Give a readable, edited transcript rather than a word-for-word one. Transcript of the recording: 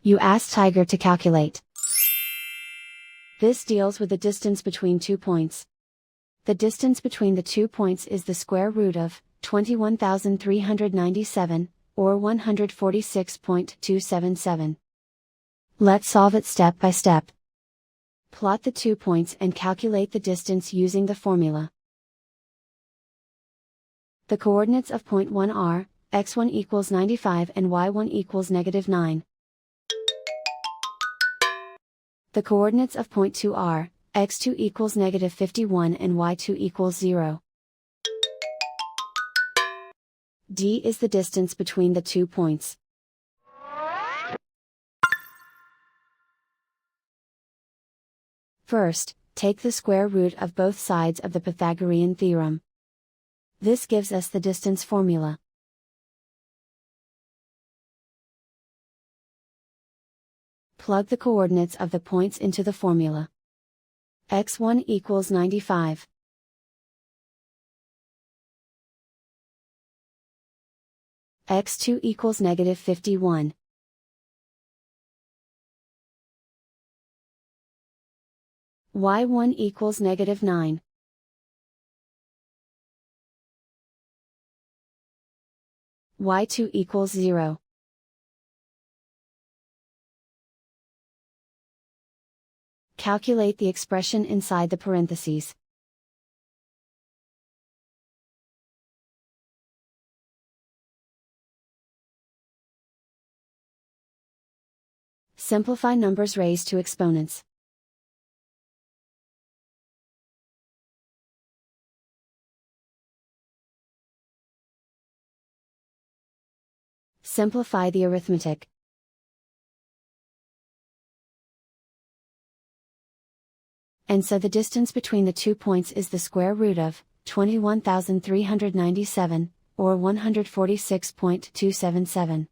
You ask Tiger to calculate. This deals with the distance between 2 points. The distance between the 2 points is the square root of 21,397, or 146.277. Let's solve it step by step. Plot the 2 points and calculate the distance using the formula. The coordinates of point 1 are, x1 equals 95 and y1 equals -9. The coordinates of point 2 are, x2 equals -51 and y2 equals 0. D is the distance between the 2 points. First, take the square root of both sides of the Pythagorean theorem. This gives us the distance formula. Plug the coordinates of the points into the formula. x1 equals 95. x2 equals -51. y1 equals -9. y2 equals 0. Calculate the expression inside the parentheses. Simplify numbers raised to exponents. Simplify the arithmetic. And so the distance between the 2 points is the square root of 21,397, or 146.277.